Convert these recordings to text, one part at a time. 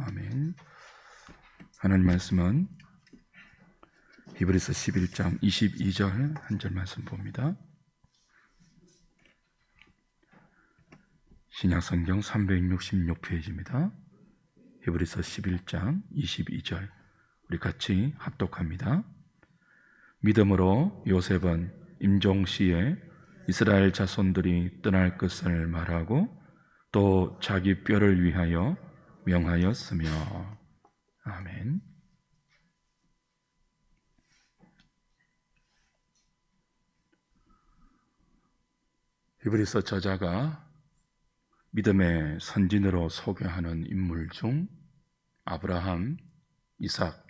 아멘. 하나님 말씀은 히브리서 11장 22절 한 절 말씀 봅니다. 신약성경 366페이지입니다. 히브리서 11장 22절 우리 같이 합독합니다. 믿음으로 요셉은 임종시에 이스라엘 자손들이 떠날 것을 말하고 또 자기 뼈를 위하여 명하였으며. 아멘. 히브리서 저자가 믿음의 선진으로 소개하는 인물 중 아브라함, 이삭,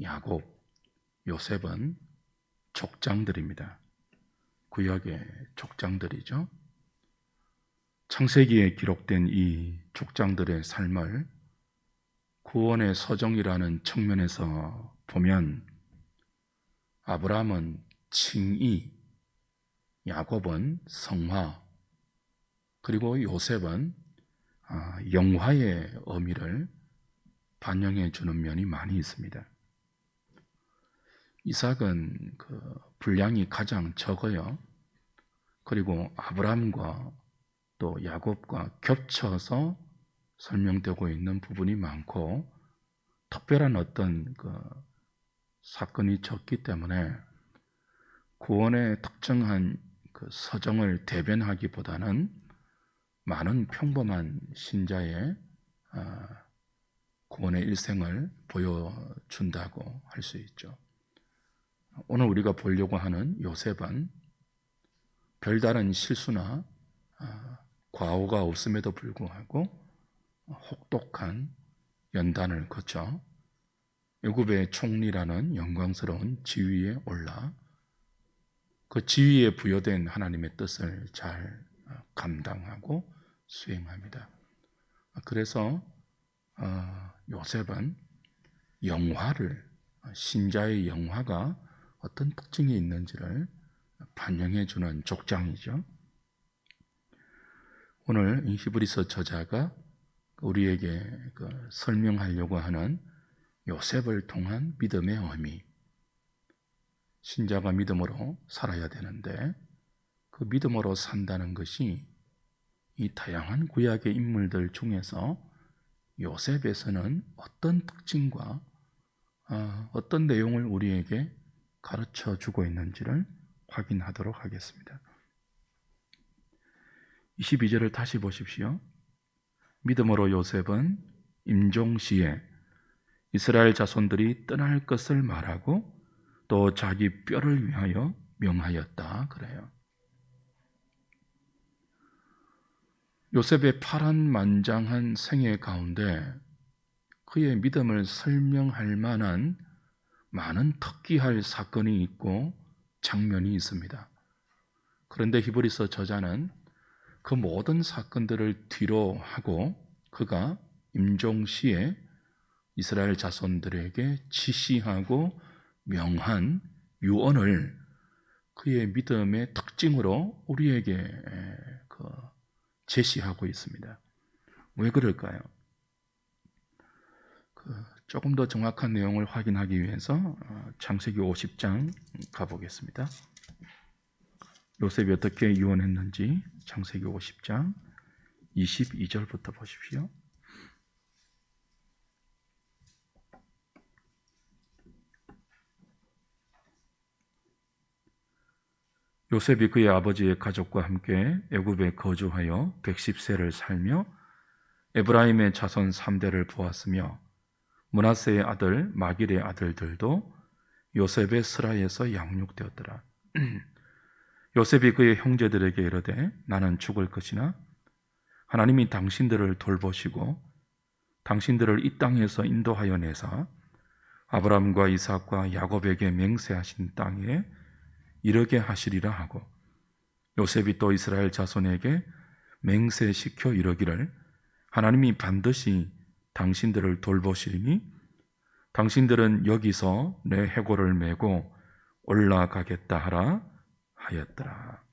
야곱, 요셉은 족장들입니다. 구약의 족장들이죠. 창세기에 기록된 이 족장들의 삶을 구원의 서정이라는 측면에서 보면 아브라함은 칭의, 야곱은 성화, 그리고 요셉은 영화의 의미를 반영해 주는 면이 많이 있습니다. 이삭은 분량이 가장 적어요. 그리고 아브라함과 또 야곱과 겹쳐서 설명되고 있는 부분이 많고 특별한 어떤 사건이 적기 때문에 구원의 특정한 서정을 대변하기보다는 많은 평범한 신자의 구원의 일생을 보여준다고 할 수 있죠. 오늘 우리가 보려고 하는 요셉은 별다른 실수나 과오가 없음에도 불구하고 혹독한 연단을 거쳐 애굽의 총리라는 영광스러운 지위에 올라 그 지위에 부여된 하나님의 뜻을 잘 감당하고 수행합니다. 그래서 요셉은 영화를, 신자의 영화가 어떤 특징이 있는지를 반영해 주는 족장이죠. 오늘 이 히브리서 저자가 우리에게 설명하려고 하는 요셉을 통한 믿음의 의미, 신자가 믿음으로 살아야 되는데 그 믿음으로 산다는 것이 이 다양한 구약의 인물들 중에서 요셉에서는 어떤 특징과 어떤 내용을 우리에게 가르쳐 주고 있는지를 확인하도록 하겠습니다. 22절을 다시 보십시오. 믿음으로 요셉은 임종시에 이스라엘 자손들이 떠날 것을 말하고 또 자기 뼈를 위하여 명하였다 그래요. 요셉의 파란만장한 생애 가운데 그의 믿음을 설명할 만한 많은 특기할 사건이 있고 장면이 있습니다. 그런데 히브리서 저자는 그 모든 사건들을 뒤로 하고 그가 임종시에 이스라엘 자손들에게 지시하고 명한 유언을 그의 믿음의 특징으로 우리에게 제시하고 있습니다. 왜 그럴까요? 조금 더 정확한 내용을 확인하기 위해서 창세기 50장 가보겠습니다. 요셉이 어떻게 유언했는지 창세기 50장 22절부터 보십시오. 요셉이 그의 아버지의 가족과 함께 애굽에 거주하여 110세를 살며 에브라임의 자손 3대를 보았으며 므낫세의 아들 마길의 아들들도 요셉의 스라에서 양육되었더라. 요셉이 그의 형제들에게 이르되 나는 죽을 것이나 하나님이 당신들을 돌보시고 당신들을 이 땅에서 인도하여 내사 아브라함과 이삭과 야곱에게 맹세하신 땅에 이르게 하시리라 하고 요셉이 또 이스라엘 자손에게 맹세시켜 이르기를 하나님이 반드시 당신들을 돌보시리니 당신들은 여기서 내 해골을 메고 올라가겠다 하라 하였더라.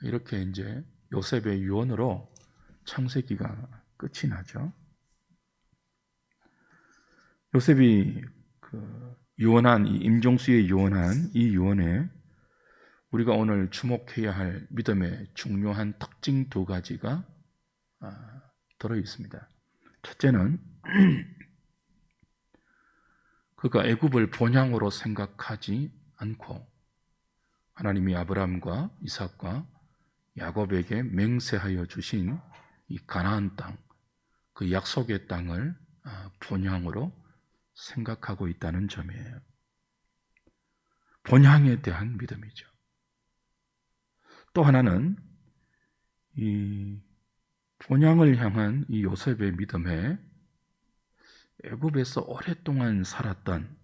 이렇게 이제 요셉의 유언으로 창세기가 끝이 나죠. 요셉이 유언한 이 임종수의 유언한 이 유언에 우리가 오늘 주목해야 할 믿음의 중요한 특징 두 가지가 들어 있습니다. 첫째는 그가 애굽을 본향으로 생각하지 않고 하나님이 아브라함과 이삭과 야곱에게 맹세하여 주신 이 가나안 땅, 그 약속의 땅을 본향으로 생각하고 있다는 점이에요. 본향에 대한 믿음이죠. 또 하나는 이 본향을 향한 이 요셉의 믿음에 애굽에서 오랫동안 살았던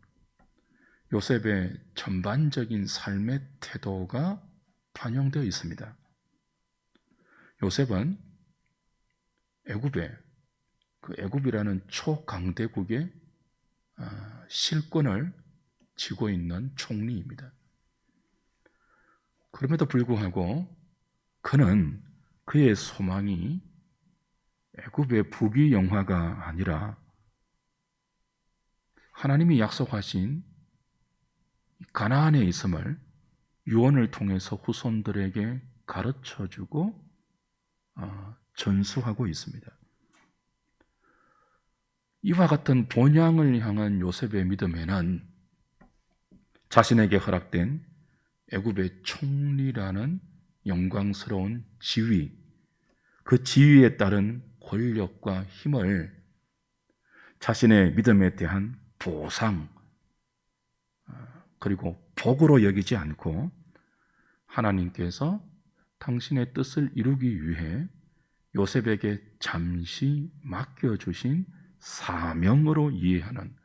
요셉의 전반적인 삶의 태도가 반영되어 있습니다. 요셉은 애굽에 그 애굽이라는 초강대국의 실권을 쥐고 있는 총리입니다. 그럼에도 불구하고 그는 그의 소망이 애굽의 부귀영화가 아니라 하나님이 약속하신 가나안에 있음을 유언을 통해서 후손들에게 가르쳐주고 전수하고 있습니다. 이와 같은 본향을 향한 요셉의 믿음에는 자신에게 허락된 애굽의 총리라는 영광스러운 지위, 그 지위에 따른 권력과 힘을 자신의 믿음에 대한 보상 그리고 복으로 여기지 않고 하나님께서 당신의 뜻을 이루기 위해 요셉에게 잠시 맡겨주신 사명으로 이해하는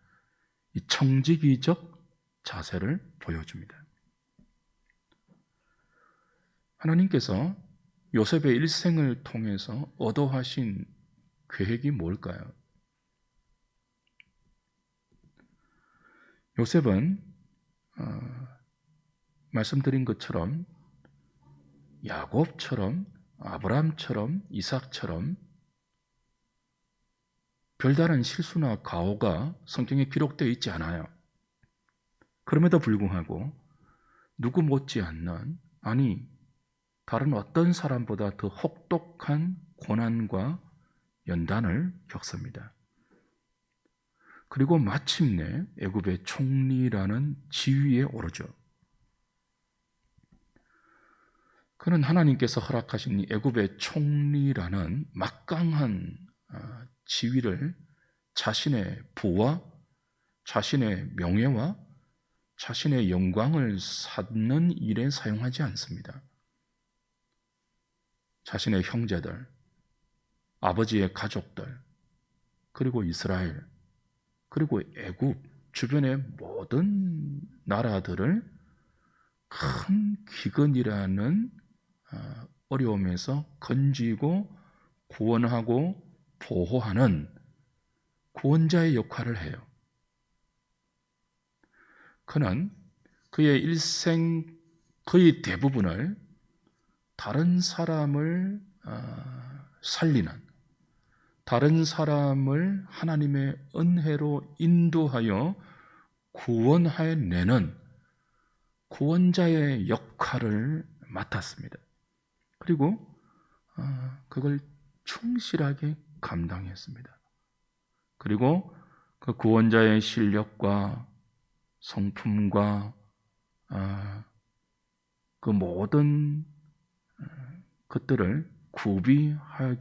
이 청지기적 자세를 보여줍니다. 하나님께서 요셉의 일생을 통해서 얻어하신 계획이 뭘까요? 요셉은 말씀드린 것처럼 야곱처럼 아브라함처럼 이삭처럼 별다른 실수나 가오가 성경에 기록되어 있지 않아요. 그럼에도 불구하고 누구 못지않는, 아니 다른 어떤 사람보다 더 혹독한 고난과 연단을 겪습니다. 그리고 마침내 애굽의 총리라는 지위에 오르죠. 그는 하나님께서 허락하신 이 애굽의 총리라는 막강한 지위를 자신의 부와 자신의 명예와 자신의 영광을 쌓는 일에 사용하지 않습니다. 자신의 형제들, 아버지의 가족들, 그리고 이스라엘, 그리고 애굽 주변의 모든 나라들을 큰 기근이라는 어려움에서 건지고 구원하고 보호하는 구원자의 역할을 해요. 그는 그의 일생 거의 대부분을 다른 사람을 살리는, 다른 사람을 하나님의 은혜로 인도하여 구원해내는 구원자의 역할을 맡았습니다. 그리고 그걸 충실하게 감당했습니다. 그리고 그 구원자의 실력과 성품과 그 모든 것들을 구비할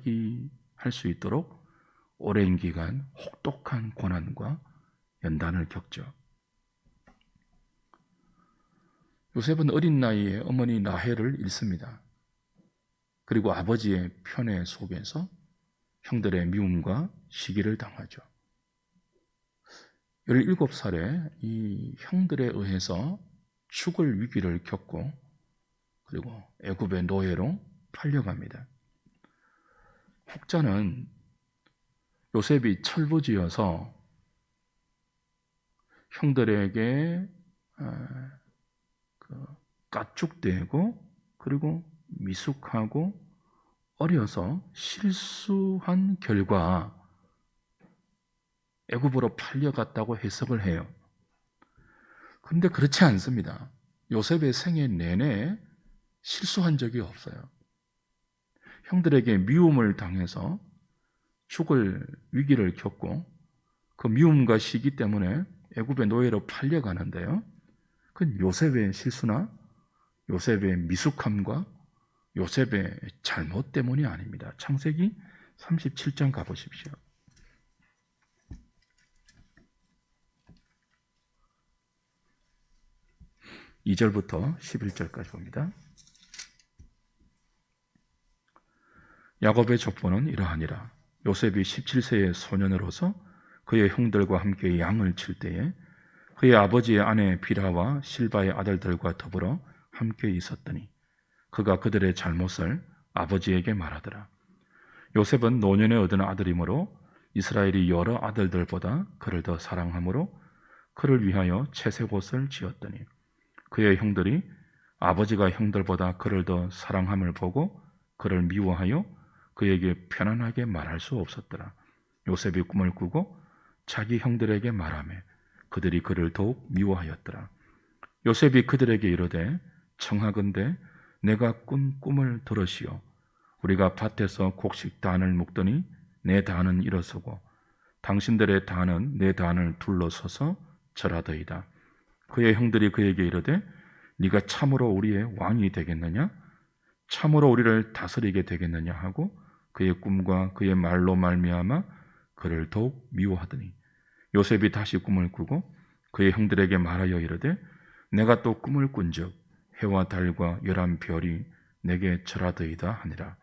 수 있도록 오랜 기간 혹독한 고난과 연단을 겪죠. 요셉은 어린 나이에 어머니 라헬을 잃습니다. 그리고 아버지의 편애 속에서 형들의 미움과 시기를 당하죠. 17살에 이 형들에 의해서 죽을 위기를 겪고 그리고 애굽의 노예로 팔려갑니다. 혹자는 요셉이 철부지어서 형들에게 까쭉대고 그리고 미숙하고 어려서 실수한 결과 애굽으로 팔려갔다고 해석을 해요. 그런데 그렇지 않습니다. 요셉의 생애 내내 실수한 적이 없어요. 형들에게 미움을 당해서 죽을 위기를 겪고 그 미움과 시기 때문에 애굽의 노예로 팔려가는데요. 그건 요셉의 실수나 요셉의 미숙함과 요셉의 잘못 때문이 아닙니다. 창세기 37장 가보십시오. 2절부터 11절까지 봅니다. 야곱의 족보는 이러하니라. 요셉이 17세의 소년으로서 그의 형들과 함께 양을 칠 때에 그의 아버지의 아내 비라와 실바의 아들들과 더불어 함께 있었더니 그가 그들의 잘못을 아버지에게 말하더라. 요셉은 노년에 얻은 아들이므로 이스라엘이 여러 아들들보다 그를 더 사랑하므로 그를 위하여 채색 옷을 지었더니 그의 형들이 아버지가 형들보다 그를 더 사랑함을 보고 그를 미워하여 그에게 편안하게 말할 수 없었더라. 요셉이 꿈을 꾸고 자기 형들에게 말하며 그들이 그를 더욱 미워하였더라. 요셉이 그들에게 이르되 청하건대 내가 꾼 꿈을 들으시오. 우리가 밭에서 곡식 단을 묶더니 내 단은 일어서고 당신들의 단은 내 단을 둘러서서 절하더이다. 그의 형들이 그에게 이르되 네가 참으로 우리의 왕이 되겠느냐? 참으로 우리를 다스리게 되겠느냐 하고 그의 꿈과 그의 말로 말미암아 그를 더욱 미워하더니 요셉이 다시 꿈을 꾸고 그의 형들에게 말하여 이르되 내가 또 꿈을 꾼즉 해와 달과 11별이 내게 절하더이다 하니라.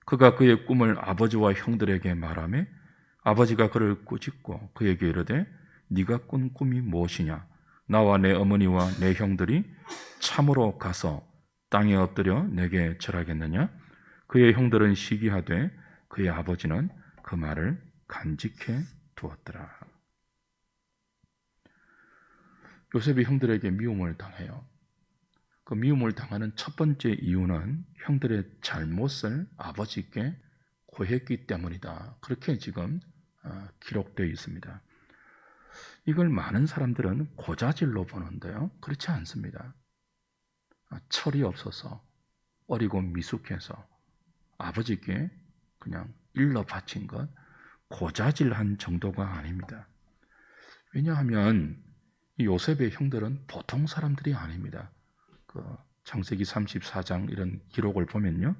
그가 그의 꿈을 아버지와 형들에게 말하며 아버지가 그를 꾸짖고 그에게 이르되 네가 꾼 꿈이 무엇이냐? 나와 내 어머니와 내 형들이 참으로 가서 땅에 엎드려 내게 절하겠느냐? 그의 형들은 시기하되 그의 아버지는 그 말을 간직해 두었더라. 요셉이 형들에게 미움을 당해요. 그 미움을 당하는 첫 번째 이유는 형들의 잘못을 아버지께 고했기 때문이다. 그렇게 지금 기록되어 있습니다. 이걸 많은 사람들은 고자질로 보는데요. 그렇지 않습니다. 철이 없어서 어리고 미숙해서 아버지께 그냥 일러 바친 것, 고자질한 정도가 아닙니다. 왜냐하면 이 요셉의 형들은 보통 사람들이 아닙니다. 그 창세기 34장 이런 기록을 보면요.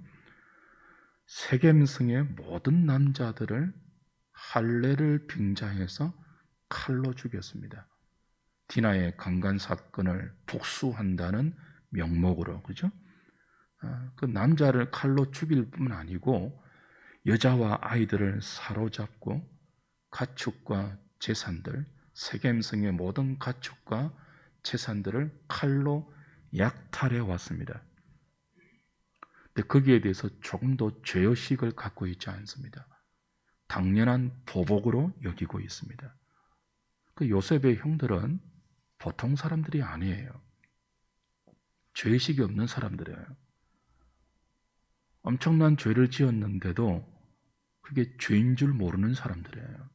세겜성의 모든 남자들을 할례를 빙자해서 칼로 죽였습니다. 디나의 강간 사건을 복수한다는 명목으로, 그죠? 그 남자를 칼로 죽일 뿐 아니고 여자와 아이들을 사로잡고 가축과 재산들, 세겜성의 모든 가축과 재산들을 칼로 약탈해 왔습니다. 근데 거기에 대해서 조금도 죄의식을 갖고 있지 않습니다. 당연한 보복으로 여기고 있습니다. 그 요셉의 형들은 보통 사람들이 아니에요. 죄의식이 없는 사람들이에요. 엄청난 죄를 지었는데도 그게 죄인 줄 모르는 사람들이에요.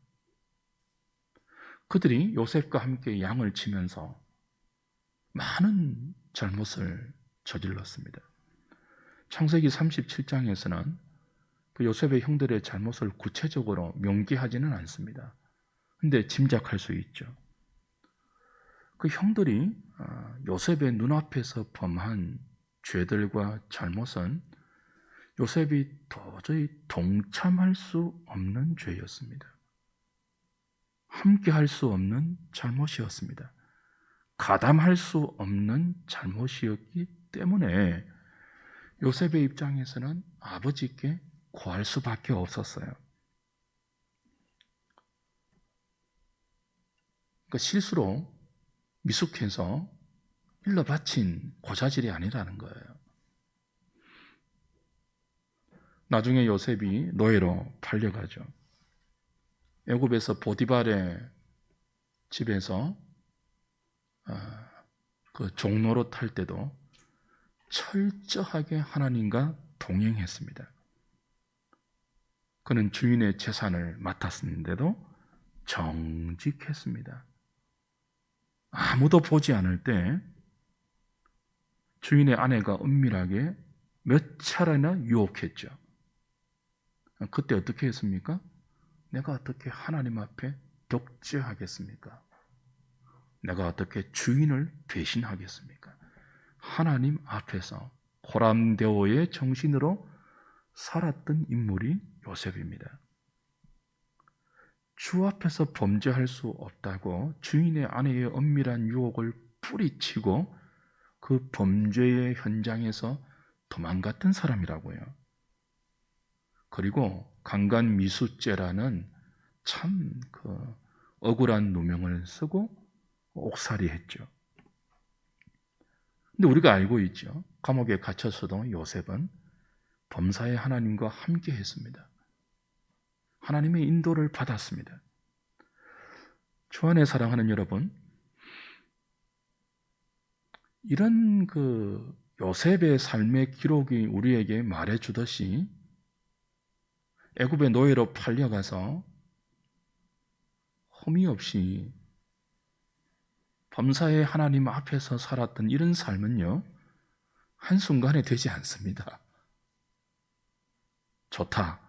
그들이 요셉과 함께 양을 치면서 많은 잘못을 저질렀습니다. 창세기 37장에서는 그 요셉의 형들의 잘못을 구체적으로 명기하지는 않습니다. 근데 짐작할 수 있죠. 그 형들이 요셉의 눈앞에서 범한 죄들과 잘못은 요셉이 도저히 동참할 수 없는 죄였습니다. 함께 할 수 없는 잘못이었습니다. 가담할 수 없는 잘못이었기 때문에 요셉의 입장에서는 아버지께 고할 수밖에 없었어요. 그러니까 실수로 미숙해서 일러 바친 고자질이 아니라는 거예요. 나중에 요셉이 노예로 팔려가죠. 애굽에서 보디발의 집에서 그 종로로 탈 때도 철저하게 하나님과 동행했습니다. 그는 주인의 재산을 맡았는데도 정직했습니다. 아무도 보지 않을 때 주인의 아내가 은밀하게 몇 차례나 유혹했죠. 그때 어떻게 했습니까? 내가 어떻게 하나님 앞에 독재하겠습니까? 내가 어떻게 주인을 배신하겠습니까? 하나님 앞에서 고람대오의 정신으로 살았던 인물이 요셉입니다. 주 앞에서 범죄할 수 없다고 주인의 아내의 은밀한 유혹을 뿌리치고 그 범죄의 현장에서 도망갔던 사람이라고요. 그리고 강간미수죄라는 참 억울한 누명을 쓰고 옥살이했죠. 근데 우리가 알고 있죠. 감옥에 갇혔어도 요셉은 범사의 하나님과 함께 했습니다. 하나님의 인도를 받았습니다. 주 안에 사랑하는 여러분, 이런 요셉의 삶의 기록이 우리에게 말해주듯이 애굽의 노예로 팔려가서 흠이 없이 범사의 하나님 앞에서 살았던 이런 삶은요, 한순간에 되지 않습니다. 좋다.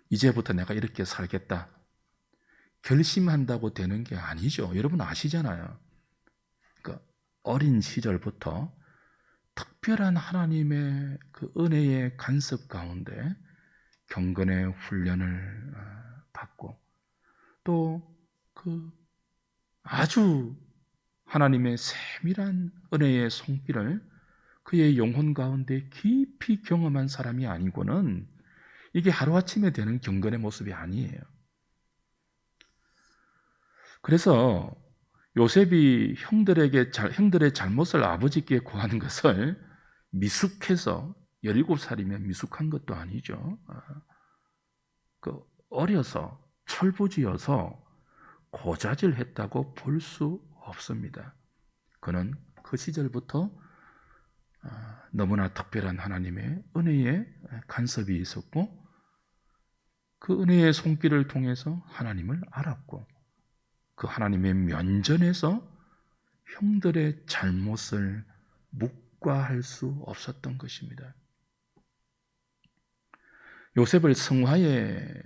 이제부터 내가 이렇게 살겠다. 결심한다고 되는 게 아니죠. 여러분 아시잖아요. 그러니까 어린 시절부터 특별한 하나님의 그 은혜의 간섭 가운데 경건의 훈련을 받고 또 아주 하나님의 세밀한 은혜의 손길을 그의 영혼 가운데 깊이 경험한 사람이 아니고는 이게 하루아침에 되는 경건의 모습이 아니에요. 그래서 요셉이 형들의 잘못을 아버지께 구하는 것을 미숙해서 17살이면 미숙한 것도 아니죠. 어려서 철부지여서 고자질했다고 볼 수 없습니다. 그는 그 시절부터 너무나 특별한 하나님의 은혜의 간섭이 있었고 그 은혜의 손길을 통해서 하나님을 알았고 그 하나님의 면전에서 형들의 잘못을 묵과할 수 없었던 것입니다. 요셉을 성화의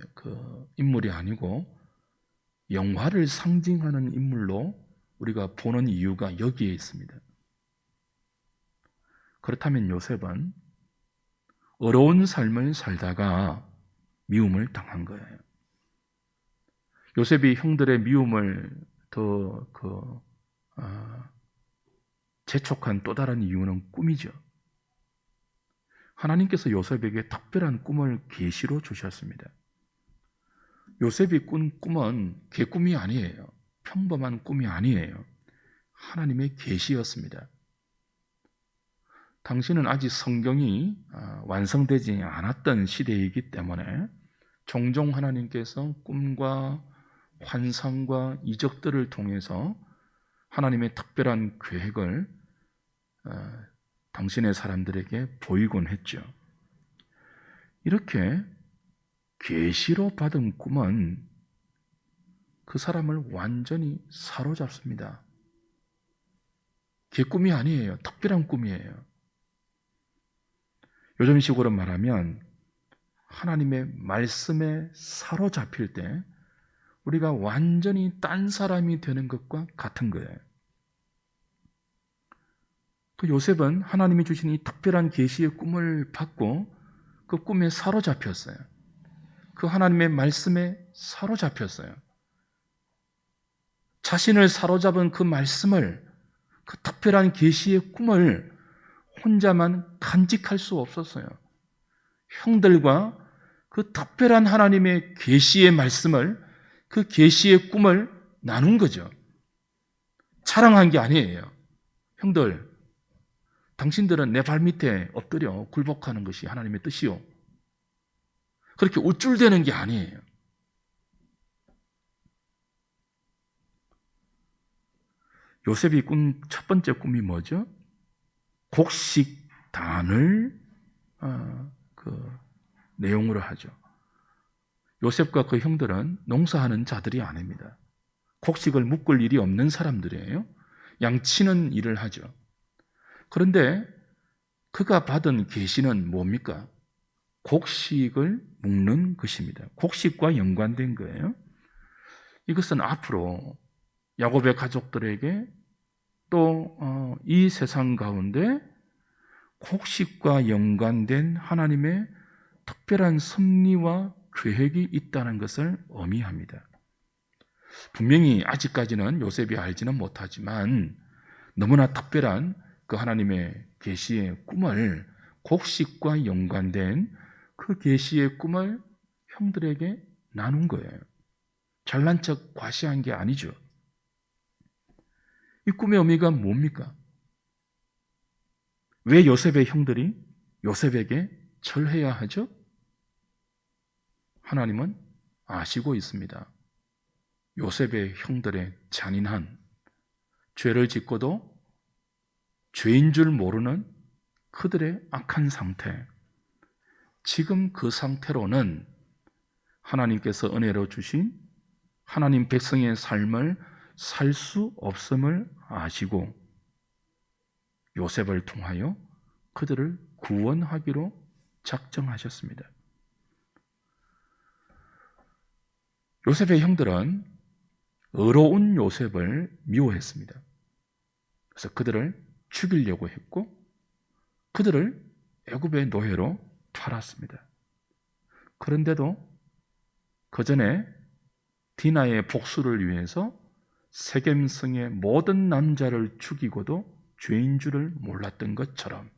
인물이 아니고 영화를 상징하는 인물로 우리가 보는 이유가 여기에 있습니다. 그렇다면 요셉은 어려운 삶을 살다가 미움을 당한 거예요. 요셉이 형들의 미움을 더 재촉한 또 다른 이유는 꿈이죠. 하나님께서 요셉에게 특별한 꿈을 계시로 주셨습니다. 요셉이 꾼 꿈은 개꿈이 아니에요. 평범한 꿈이 아니에요. 하나님의 계시였습니다. 당시는 아직 성경이 완성되지 않았던 시대이기 때문에 종종 하나님께서 꿈과 환상과 이적들을 통해서 하나님의 특별한 계획을 당신의 사람들에게 보이곤 했죠. 이렇게 계시로 받은 꿈은 그 사람을 완전히 사로잡습니다. 개꿈이 아니에요. 특별한 꿈이에요. 요즘식으로 말하면 하나님의 말씀에 사로잡힐 때 우리가 완전히 딴 사람이 되는 것과 같은 거예요. 그 요셉은 하나님이 주신 이 특별한 계시의 꿈을 받고 그 꿈에 사로잡혔어요. 그 하나님의 말씀에 사로잡혔어요. 자신을 사로잡은 그 말씀을, 그 특별한 계시의 꿈을 혼자만 간직할 수 없었어요. 형들과 그 특별한 하나님의 계시의 말씀을, 그 계시의 꿈을 나눈 거죠. 자랑한 게 아니에요. 형들, 당신들은 내 발 밑에 엎드려 굴복하는 것이 하나님의 뜻이요. 그렇게 우쭐대는 게 아니에요. 요셉이 꾼 첫 번째 꿈이 뭐죠? 곡식단을 내용으로 하죠. 요셉과 그 형들은 농사하는 자들이 아닙니다. 곡식을 묶을 일이 없는 사람들이에요. 양치는 일을 하죠. 그런데 그가 받은 계시는 뭡니까? 곡식을 묶는 것입니다. 곡식과 연관된 거예요. 이것은 앞으로 야곱의 가족들에게 또 이 세상 가운데 곡식과 연관된 하나님의 특별한 섭리와 계획이 있다는 것을 의미합니다. 분명히 아직까지는 요셉이 알지는 못하지만 너무나 특별한 그 하나님의 계시의 꿈을, 곡식과 연관된 그 계시의 꿈을 형들에게 나눈 거예요. 잘난 척 과시한 게 아니죠. 이 꿈의 의미가 뭡니까? 왜 요셉의 형들이 요셉에게 절해야 하죠? 하나님은 아시고 있습니다. 요셉의 형들의 잔인한, 죄를 짓고도 죄인 줄 모르는 그들의 악한 상태, 지금 그 상태로는 하나님께서 은혜로 주신 하나님 백성의 삶을 살 수 없음을 아시고 요셉을 통하여 그들을 구원하기로 작정하셨습니다. 요셉의 형들은 의로운 요셉을 미워했습니다. 그래서 그들을 죽이려고 했고 그들을 애굽의 노예로 팔았습니다. 그런데도 그 전에 디나의 복수를 위해서 세겜성의 모든 남자를 죽이고도 죄인 줄을 몰랐던 것처럼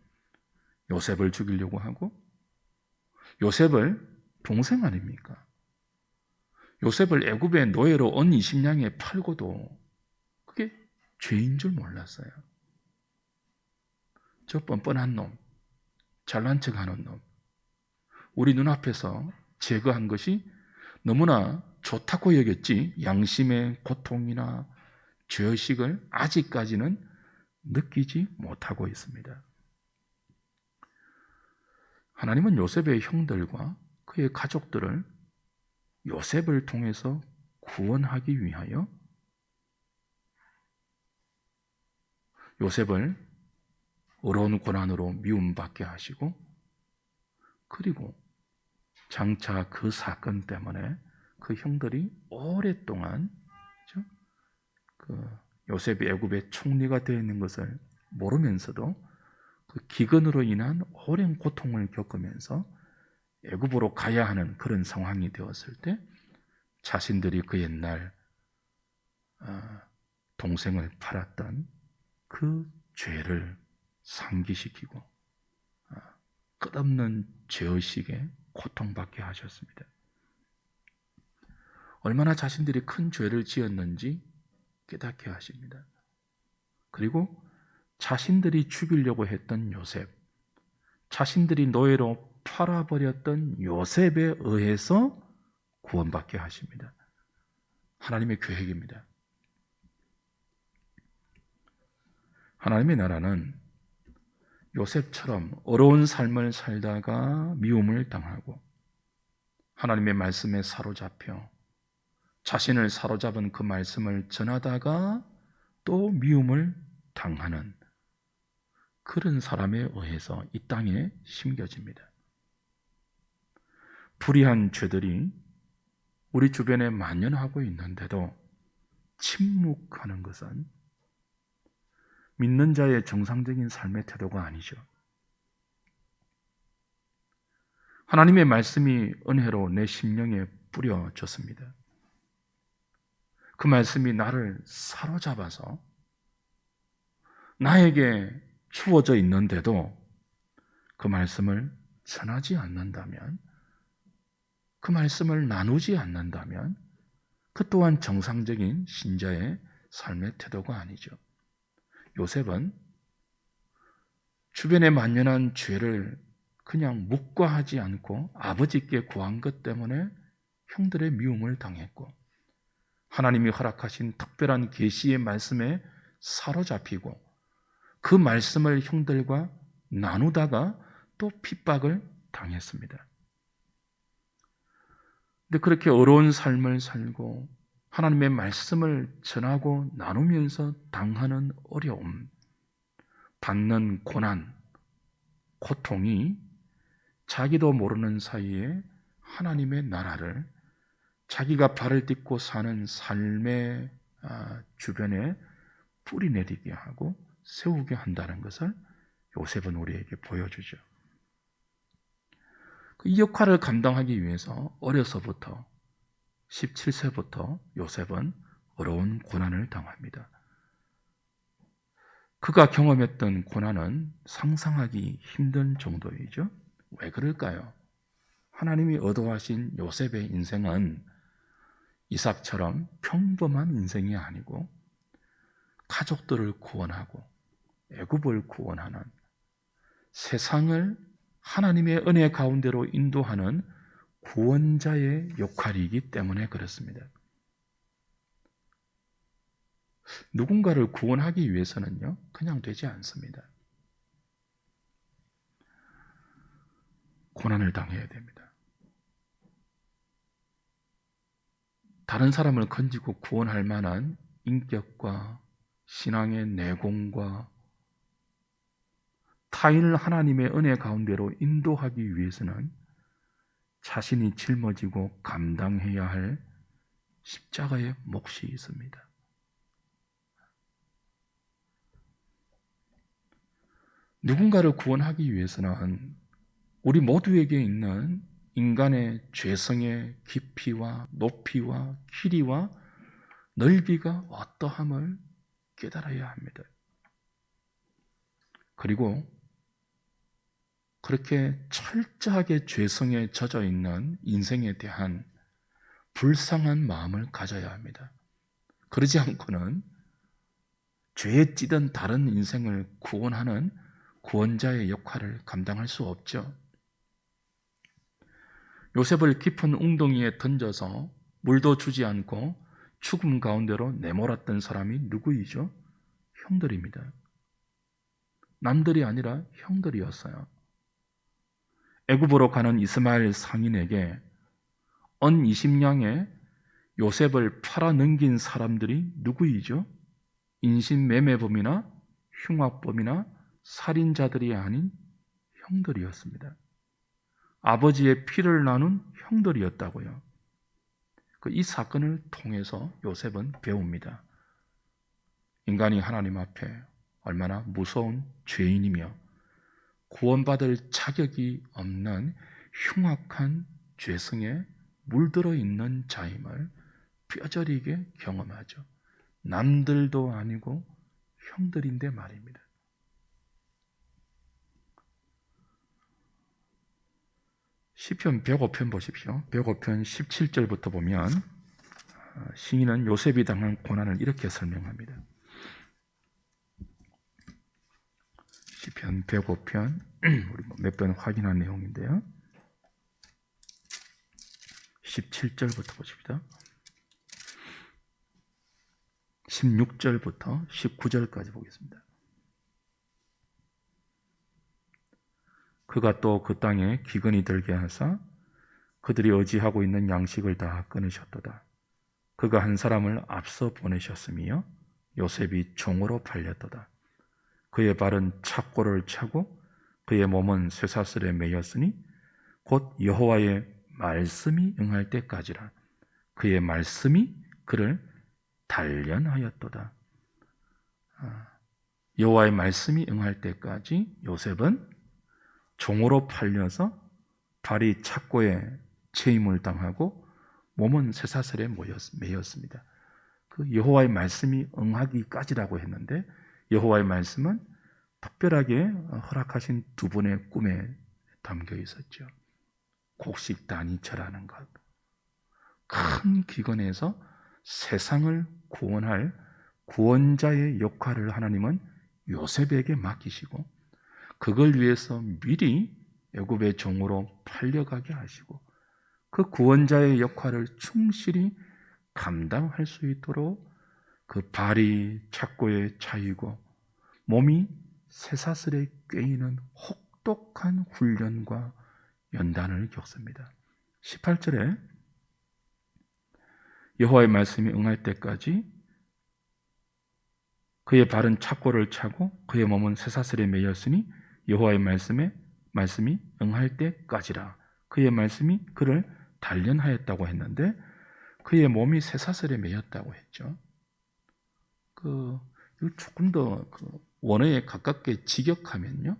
요셉을 죽이려고 하고, 요셉을 동생 아닙니까? 요셉을 애굽의 노예로 은 20냥에 팔고도 그게 죄인 줄 몰랐어요. 저 뻔뻔한 놈, 잘난 척하는 놈, 우리 눈앞에서 제거한 것이 너무나 좋다고 여겼지 양심의 고통이나 죄의식을 아직까지는 느끼지 못하고 있습니다. 하나님은 요셉의 형들과 그의 가족들을 요셉을 통해서 구원하기 위하여 요셉을 어려운 고난으로 미움받게 하시고, 그리고 장차 그 사건 때문에 그 형들이 오랫동안 요셉이 애굽의 총리가 되어 있는 것을 모르면서도 그 기근으로 인한 오랜 고통을 겪으면서 애굽으로 가야 하는 그런 상황이 되었을 때 자신들이 그 옛날 동생을 팔았던 그 죄를 상기시키고 끝없는 죄의식에 고통받게 하셨습니다. 얼마나 자신들이 큰 죄를 지었는지 깨닫게 하십니다. 그리고 자신들이 죽이려고 했던 요셉, 자신들이 노예로 팔아버렸던 요셉에 의해서 구원받게 하십니다. 하나님의 계획입니다. 하나님의 나라는 요셉처럼 어려운 삶을 살다가 미움을 당하고 하나님의 말씀에 사로잡혀 자신을 사로잡은 그 말씀을 전하다가 또 미움을 당하는 그런 사람에 의해서 이 땅에 심겨집니다. 불의한 죄들이 우리 주변에 만연하고 있는데도 침묵하는 것은 믿는 자의 정상적인 삶의 태도가 아니죠. 하나님의 말씀이 은혜로 내 심령에 뿌려졌습니다. 그 말씀이 나를 사로잡아서 나에게 주어져 있는데도 그 말씀을 전하지 않는다면, 그 말씀을 나누지 않는다면 그 또한 정상적인 신자의 삶의 태도가 아니죠. 요셉은 주변에 만연한 죄를 그냥 묵과하지 않고 아버지께 구한 것 때문에 형들의 미움을 당했고, 하나님이 허락하신 특별한 계시의 말씀에 사로잡히고 그 말씀을 형들과 나누다가 또 핍박을 당했습니다. 근데 그렇게 어려운 삶을 살고 하나님의 말씀을 전하고 나누면서 당하는 어려움, 받는 고난, 고통이 자기도 모르는 사이에 하나님의 나라를 자기가 발을 딛고 사는 삶의 주변에 뿌리내리게 하고 세우게 한다는 것을 요셉은 우리에게 보여주죠. 이 역할을 감당하기 위해서 어려서부터 17세부터 요셉은 어려운 고난을 당합니다. 그가 경험했던 고난은 상상하기 힘든 정도이죠. 왜 그럴까요? 하나님이 의도하신 요셉의 인생은 이삭처럼 평범한 인생이 아니고 가족들을 구원하고 애굽을 구원하는, 세상을 하나님의 은혜 가운데로 인도하는 구원자의 역할이기 때문에 그렇습니다. 누군가를 구원하기 위해서는요, 그냥 되지 않습니다. 고난을 당해야 됩니다. 다른 사람을 건지고 구원할 만한 인격과 신앙의 내공과 타인을 하나님의 은혜 가운데로 인도하기 위해서는 자신이 짊어지고 감당해야 할 십자가의 몫이 있습니다. 누군가를 구원하기 위해서는 우리 모두에게 있는 인간의 죄성의 깊이와 높이와 길이와 넓이가 어떠함을 깨달아야 합니다. 그리고 그렇게 철저하게 죄성에 젖어 있는 인생에 대한 불쌍한 마음을 가져야 합니다. 그러지 않고는 죄에 찌든 다른 인생을 구원하는 구원자의 역할을 감당할 수 없죠. 요셉을 깊은 웅덩이에 던져서 물도 주지 않고 죽음 가운데로 내몰았던 사람이 누구이죠? 형들입니다. 남들이 아니라 형들이었어요. 애굽으로 가는 이스마엘 상인에게 언 20냥에 요셉을 팔아 넘긴 사람들이 누구이죠? 인신매매범이나 흉악범이나 살인자들이 아닌 형들이었습니다. 아버지의 피를 나눈 형들이었다고요. 이 사건을 통해서 요셉은 배웁니다. 인간이 하나님 앞에 얼마나 무서운 죄인이며 구원받을 자격이 없는 흉악한 죄성에 물들어 있는 자임을 뼈저리게 경험하죠. 남들도 아니고 형들인데 말입니다. 시편 105편 보십시오. 105편 17절부터 보면 시인은 요셉이 당한 고난을 이렇게 설명합니다. 시편 105편 우리 몇 번 확인한 내용인데요. 17절부터 보십시다. 16절부터 19절까지 보겠습니다. 그가 또 그 땅에 기근이 들게 하사 그들이 의지하고 있는 양식을 다 끊으셨도다. 그가 한 사람을 앞서 보내셨으며 요셉이 종으로 팔렸도다. 그의 발은 착고를 차고 그의 몸은 쇠사슬에 매였으니 곧 여호와의 말씀이 응할 때까지라. 그의 말씀이 그를 단련하였도다. 여호와의 말씀이 응할 때까지 요셉은 종으로 팔려서 발이 착고에 체임을 당하고 몸은 쇠사슬에 매였습니다. 그 여호와의 말씀이 응하기까지라고 했는데 여호와의 말씀은 특별하게 허락하신 두 분의 꿈에 담겨 있었죠. 곡식단이 절하는 것, 큰 기근에서 세상을 구원할 구원자의 역할을 하나님은 요셉에게 맡기시고 그걸 위해서 미리 애굽의 종으로 팔려가게 하시고 그 구원자의 역할을 충실히 감당할 수 있도록 그 발이 착고에 차이고 몸이 쇠사슬에 꿰이는 혹독한 훈련과 연단을 겪습니다. 18절에 여호와의 말씀이 응할 때까지 그의 발은 착고를 차고 그의 몸은 쇠사슬에 매였으니 여호와의 말씀이 응할 때까지라. 그의 말씀이 그를 단련하였다고 했는데 그의 몸이 쇠사슬에 매였다고 했죠. 조금 더 원어에 가깝게 직역하면요,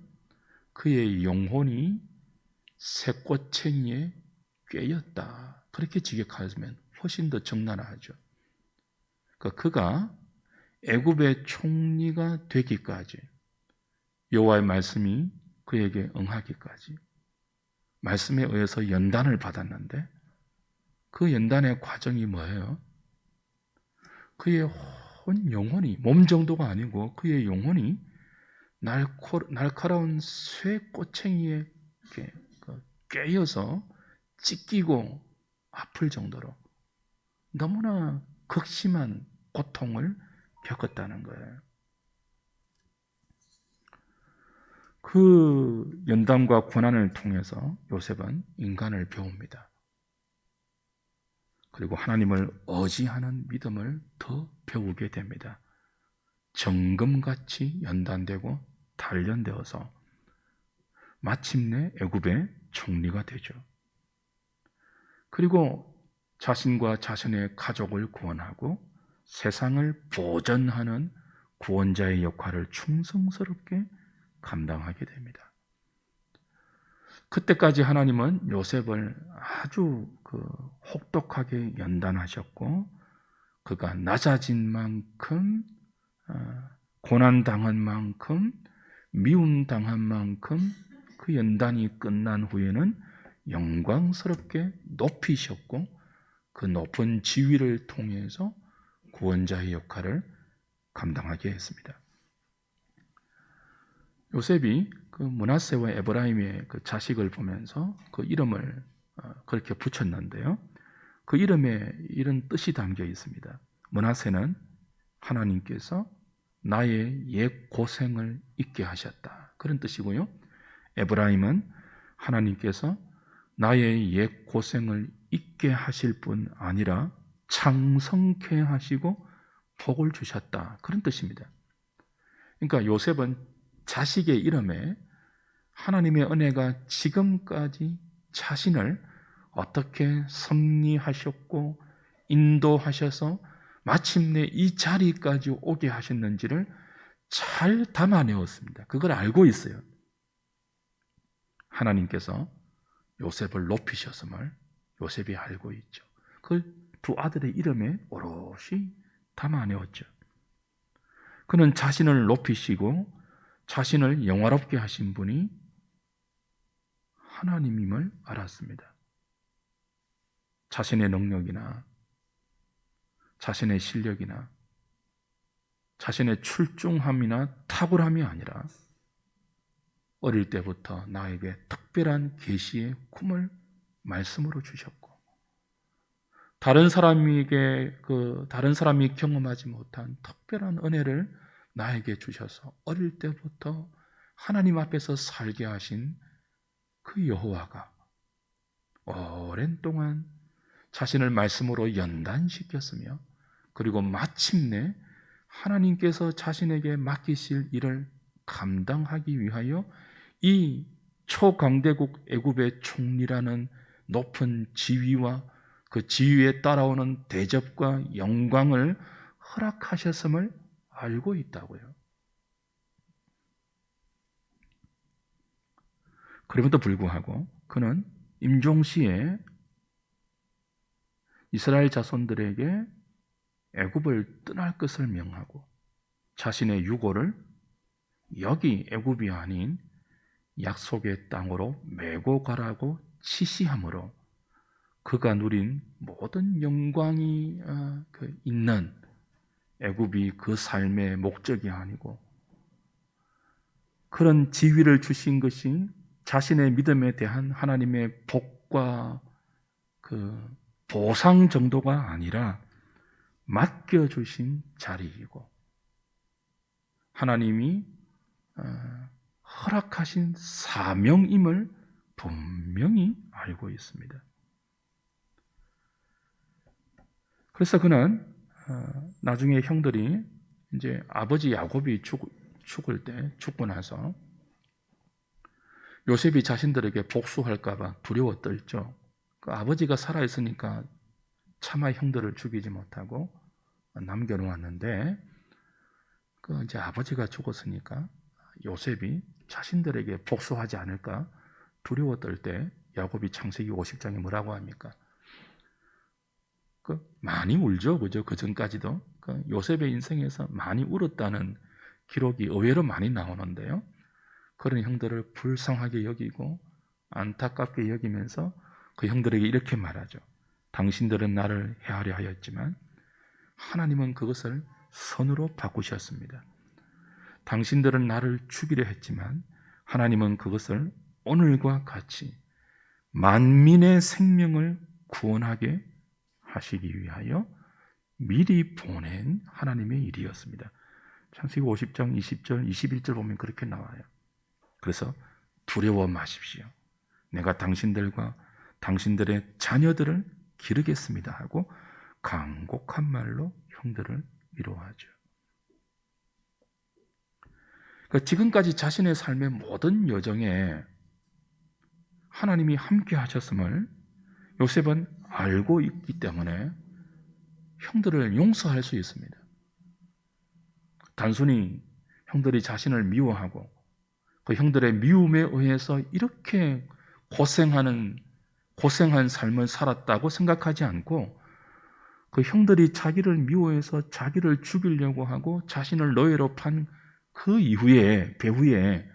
그의 영혼이 쇠꼬챙이에 꿰였다. 그렇게 직역하면 훨씬 더 적나라하죠. 그가 애굽의 총리가 되기까지, 여호와의 말씀이 그에게 응하기까지 말씀에 의해서 연단을 받았는데 그 연단의 과정이 뭐예요? 그의 온 영혼이, 몸 정도가 아니고 그의 영혼이 날카로운 쇠 꼬챙이에 꿰여서 찢기고 아플 정도로 너무나 극심한 고통을 겪었다는 거예요. 그 연단과 고난을 통해서 요셉은 인간을 배웁니다. 그리고 하나님을 의지하는 믿음을 더 배우게 됩니다. 정금같이 연단되고 단련되어서 마침내 애굽의 총리가 되죠. 그리고 자신과 자신의 가족을 구원하고 세상을 보전하는 구원자의 역할을 충성스럽게 감당하게 됩니다. 그때까지 하나님은 요셉을 아주 혹독하게 연단하셨고 그가 낮아진 만큼, 고난당한 만큼, 미움당한 만큼 그 연단이 끝난 후에는 영광스럽게 높이셨고 그 높은 지위를 통해서 구원자의 역할을 감당하게 했습니다. 요셉이 그 므낫세와 에브라임의 그 자식을 보면서 그 이름을 그렇게 붙였는데요. 그 이름에 이런 뜻이 담겨 있습니다. 므낫세는 하나님께서 나의 옛 고생을 잊게 하셨다, 그런 뜻이고요. 에브라임은 하나님께서 나의 옛 고생을 잊게 하실 뿐 아니라 창성케 하시고 복을 주셨다, 그런 뜻입니다. 그러니까 요셉은 자식의 이름에 하나님의 은혜가 지금까지 자신을 어떻게 섭리하셨고 인도하셔서 마침내 이 자리까지 오게 하셨는지를 잘 담아내었습니다. 그걸 알고 있어요. 하나님께서 요셉을 높이셨음을 요셉이 알고 있죠. 그 두 아들의 이름에 오롯이 담아내었죠. 그는 자신을 높이시고 자신을 영화롭게 하신 분이 하나님임을 알았습니다. 자신의 능력이나 자신의 실력이나 자신의 출중함이나 탁월함이 아니라 어릴 때부터 나에게 특별한 계시의 꿈을 말씀으로 주셨고 다른 사람이 경험하지 못한 특별한 은혜를 나에게 주셔서 어릴 때부터 하나님 앞에서 살게 하신 그 여호와가 오랜 동안 자신을 말씀으로 연단시켰으며 그리고 마침내 하나님께서 자신에게 맡기실 일을 감당하기 위하여 이 초강대국 애굽의 총리라는 높은 지위와 그 지위에 따라오는 대접과 영광을 허락하셨음을 알고 있다고요. 그럼에도 불구하고 그는 임종시에 이스라엘 자손들에게 애굽을 떠날 것을 명하고 자신의 유고를 여기 애굽이 아닌 약속의 땅으로 메고 가라고 지시함으로 그가 누린 모든 영광이 있는 애굽이 그 삶의 목적이 아니고 그런 지위를 주신 것이 자신의 믿음에 대한 하나님의 복과 그 보상 정도가 아니라 맡겨주신 자리이고 하나님이 허락하신 사명임을 분명히 알고 있습니다. 그래서 그는 나중에 형들이 이제 아버지 야곱이 죽을 때, 죽고 나서 요셉이 자신들에게 복수할까봐 두려워 떨죠. 그 아버지가 살아있으니까 차마 형들을 죽이지 못하고 남겨놓았는데, 그 이제 아버지가 죽었으니까 요셉이 자신들에게 복수하지 않을까 두려워 떨 때 야곱이 창세기 50장에 뭐라고 합니까? 많이 울죠, 그죠? 그 전까지도 요셉의 인생에서 많이 울었다는 기록이 의외로 많이 나오는데요. 그런 형들을 불쌍하게 여기고 안타깝게 여기면서 그 형들에게 이렇게 말하죠. 당신들은 나를 해하려 하였지만 하나님은 그것을 선으로 바꾸셨습니다. 당신들은 나를 죽이려 했지만 하나님은 그것을 오늘과 같이 만민의 생명을 구원하게 하시기 위하여 미리 보낸 하나님의 일이었습니다. 창세기 50장 20절, 21절 보면 그렇게 나와요. 그래서 두려워 마십시오. 내가 당신들과 당신들의 자녀들을 기르겠습니다 하고 간곡한 말로 형들을 위로하죠. 그러니까 지금까지 자신의 삶의 모든 여정에 하나님이 함께 하셨음을 요셉은 알고 있기 때문에 형들을 용서할 수 있습니다. 단순히 형들이 자신을 미워하고 그 형들의 미움에 의해서 이렇게 고생한 삶을 살았다고 생각하지 않고 그 형들이 자기를 미워해서 자기를 죽이려고 하고 자신을 노예로 판 그 이후에 배후에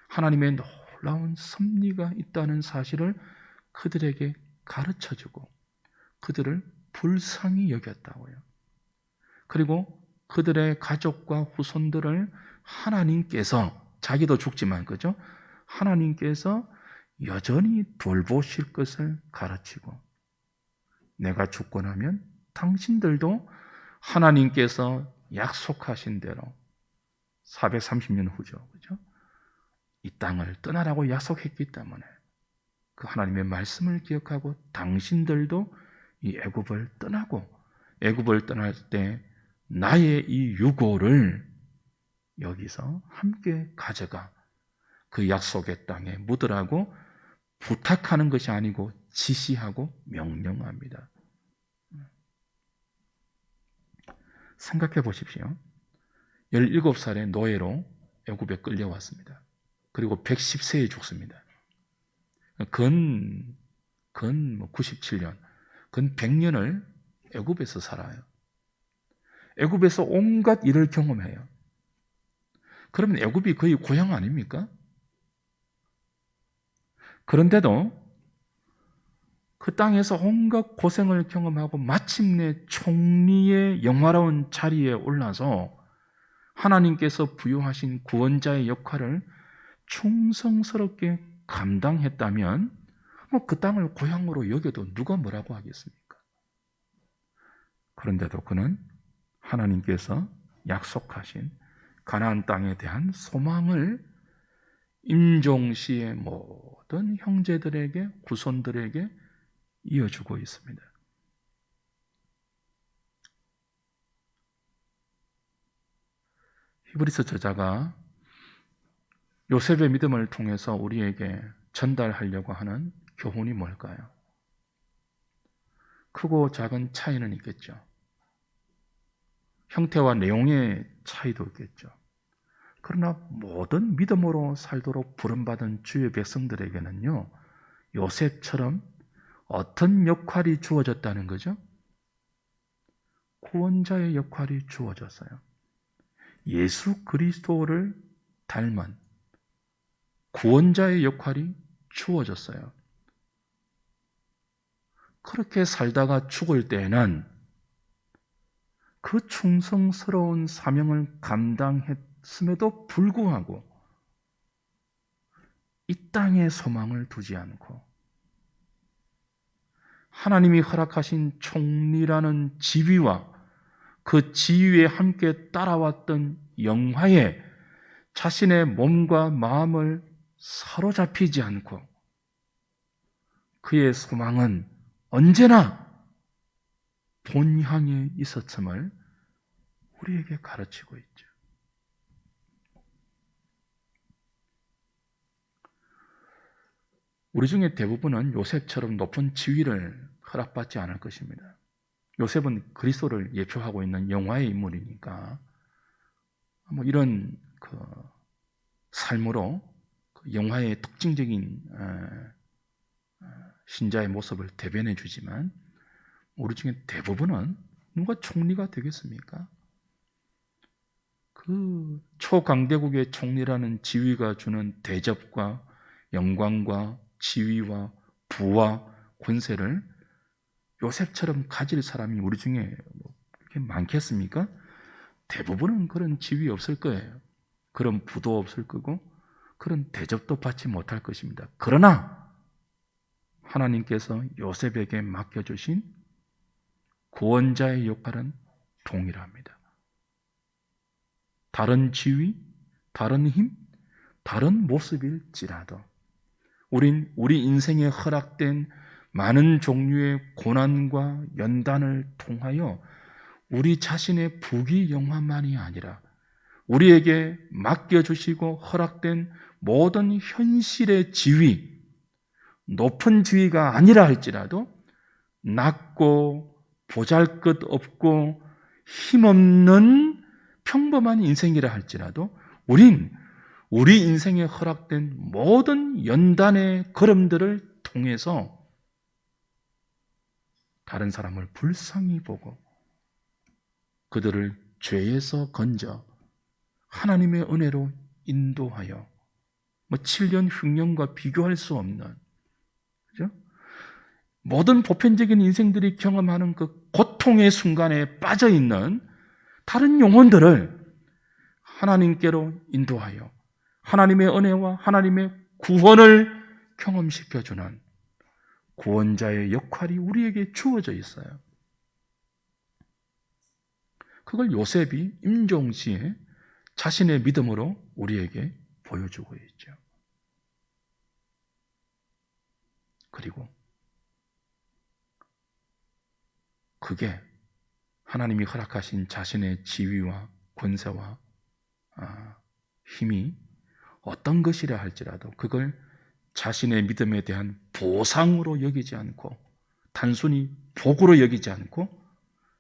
하나님의 놀라운 섭리가 있다는 사실을 그들에게 가르쳐주고 그들을 불쌍히 여겼다고요. 그리고 그들의 가족과 후손들을 하나님께서, 자기도 죽지만 그죠? 하나님께서 여전히 돌보실 것을 가르치고, 내가 죽고 나면 당신들도 하나님께서 약속하신 대로 430년 후죠, 그죠? 이 땅을 떠나라고 약속했기 때문에 그 하나님의 말씀을 기억하고 당신들도 이 애굽을 떠나고, 애굽을 떠날 때 나의 이 유고를 여기서 함께 가져가 그 약속의 땅에 묻으라고 부탁하는 것이 아니고 지시하고 명령합니다. 생각해 보십시오. 17살의 노예로 애굽에 끌려왔습니다. 그리고 110세에 죽습니다. 근 97년, 근 100년을 애굽에서 살아요. 애굽에서 온갖 일을 경험해요. 그러면 애굽이 거의 고향 아닙니까? 그런데도 그 땅에서 온갖 고생을 경험하고 마침내 총리의 영화로운 자리에 올라서 하나님께서 부여하신 구원자의 역할을 충성스럽게 감당했다면 그 땅을 고향으로 여겨도 누가 뭐라고 하겠습니까? 그런데도 그는 하나님께서 약속하신 가나안 땅에 대한 소망을 임종시의 모든 형제들에게, 후손들에게 이어주고 있습니다. 히브리서 저자가 요셉의 믿음을 통해서 우리에게 전달하려고 하는 교훈이 뭘까요? 크고 작은 차이는 있겠죠. 형태와 내용의 차이도 있겠죠. 그러나 모든 믿음으로 살도록 부름받은 주의 백성들에게는요, 요셉처럼 어떤 역할이 주어졌다는 거죠? 구원자의 역할이 주어졌어요. 예수 그리스도를 닮은 구원자의 역할이 주어졌어요. 그렇게 살다가 죽을 때에는 그 충성스러운 사명을 감당했음에도 불구하고 이 땅에 소망을 두지 않고 하나님이 허락하신 총리라는 지위와 그 지위에 함께 따라왔던 영화에 자신의 몸과 마음을 사로잡히지 않고 그의 소망은 언제나 본향에 있었음을 우리에게 가르치고 있죠. 우리 중에 대부분은 요셉처럼 높은 지위를 허락받지 않을 것입니다. 요셉은 그리스도를 예표하고 있는 영화의 인물이니까 이런 삶으로 영화의 특징적인 신자의 모습을 대변해 주지만 우리 중에 대부분은 누가 총리가 되겠습니까? 그 초강대국의 총리라는 지위가 주는 대접과 영광과 지위와 부와 권세를 요셉처럼 가질 사람이 우리 중에 그렇게 많겠습니까? 대부분은 그런 지위 없을 거예요. 그런 부도 없을 거고 그런 대접도 받지 못할 것입니다. 그러나 하나님께서 요셉에게 맡겨주신 구원자의 역할은 동일합니다. 다른 지위, 다른 힘, 다른 모습일지라도 우린 우리 인생에 허락된 많은 종류의 고난과 연단을 통하여 우리 자신의 부귀영화만이 아니라 우리에게 맡겨주시고 허락된 모든 현실의 지위, 높은 지위가 아니라 할지라도 낮고 보잘것없고 힘없는 평범한 인생이라 할지라도 우린 우리 인생에 허락된 모든 연단의 걸음들을 통해서 다른 사람을 불쌍히 보고 그들을 죄에서 건져 하나님의 은혜로 인도하여 7년 흉년과 비교할 수 없는, 그죠? 모든 보편적인 인생들이 경험하는 그 고통의 순간에 빠져 있는 다른 영혼들을 하나님께로 인도하여 하나님의 은혜와 하나님의 구원을 경험시켜주는 구원자의 역할이 우리에게 주어져 있어요. 그걸 요셉이 임종시에 자신의 믿음으로 우리에게 보여주고 있죠. 그리고 그게 하나님이 허락하신 자신의 지위와 권세와 힘이 어떤 것이라 할지라도 그걸 자신의 믿음에 대한 보상으로 여기지 않고 단순히 복으로 여기지 않고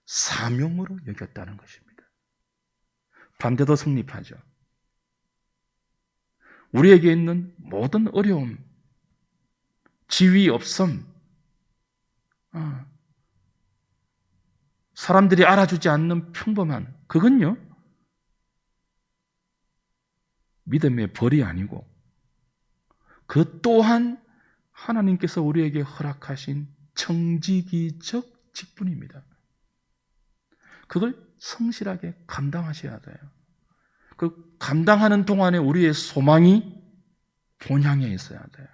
사명으로 여겼다는 것입니다. 반대도 성립하죠. 우리에게 있는 모든 어려움, 지위 없음, 사람들이 알아주지 않는 평범한, 그건요 믿음의 벌이 아니고 그 또한 하나님께서 우리에게 허락하신 청지기적 직분입니다. 그걸 성실하게 감당하셔야 돼요. 그 감당하는 동안에 우리의 소망이 본향에 있어야 돼요.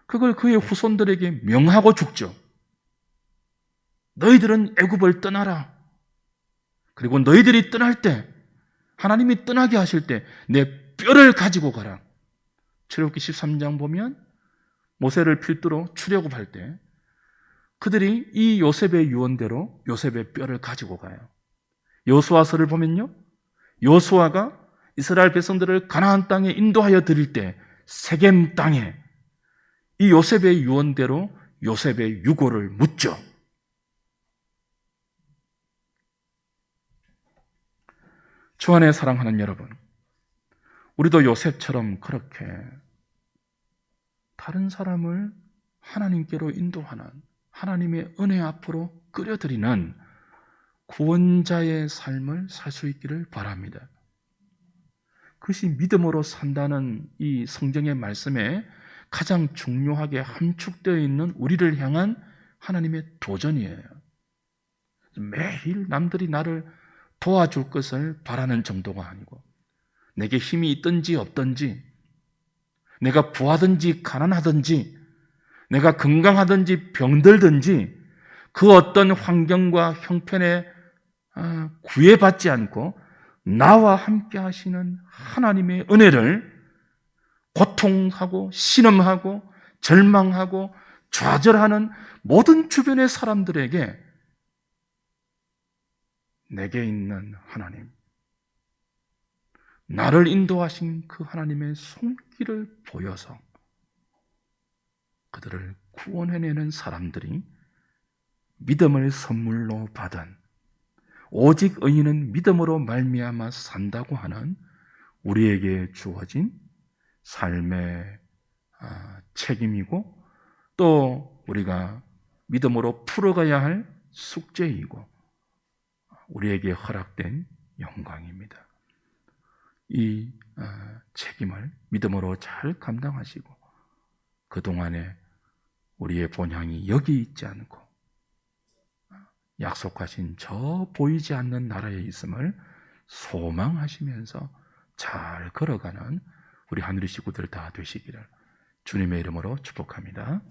그걸 그의 후손들에게 명하고 죽죠. 너희들은 애굽을 떠나라. 그리고 너희들이 떠날 때 하나님이 떠나게 하실 때 내 뼈를 가지고 가라. 출애굽기 13장 보면 모세를 필두로 출애굽할 때 그들이 이 요셉의 유언대로 요셉의 뼈를 가지고 가요. 여호수아서를 보면요, 여호수아가 이스라엘 백성들을 가나안 땅에 인도하여 드릴 때 세겜 땅에 이 요셉의 유언대로 요셉의 유고를 묻죠. 주 안에 사랑하는 여러분, 우리도 요셉처럼 그렇게 다른 사람을 하나님께로 인도하는, 하나님의 은혜 앞으로 끌어들이는 구원자의 삶을 살 수 있기를 바랍니다. 그것이 믿음으로 산다는 이 성경의 말씀에 가장 중요하게 함축되어 있는 우리를 향한 하나님의 도전이에요. 매일 남들이 나를 도와줄 것을 바라는 정도가 아니고 내게 힘이 있든지 없든지, 내가 부하든지 가난하든지, 내가 건강하든지 병들든지 그 어떤 환경과 형편에 구애받지 않고 나와 함께 하시는 하나님의 은혜를 고통하고 신음하고 절망하고 좌절하는 모든 주변의 사람들에게 내게 있는 하나님, 나를 인도하신 그 하나님의 손길을 보여서 그들을 구원해내는 사람들이 믿음을 선물로 받은, 오직 의인은 믿음으로 말미암아 산다고 하는 우리에게 주어진 삶의 책임이고, 또 우리가 믿음으로 풀어가야 할 숙제이고 우리에게 허락된 영광입니다. 이 책임을 믿음으로 잘 감당하시고 그동안에 우리의 본향이 여기 있지 않고 약속하신 저 보이지 않는 나라에 있음을 소망하시면서 잘 걸어가는 우리 하늘의 식구들 다 되시기를 주님의 이름으로 축복합니다.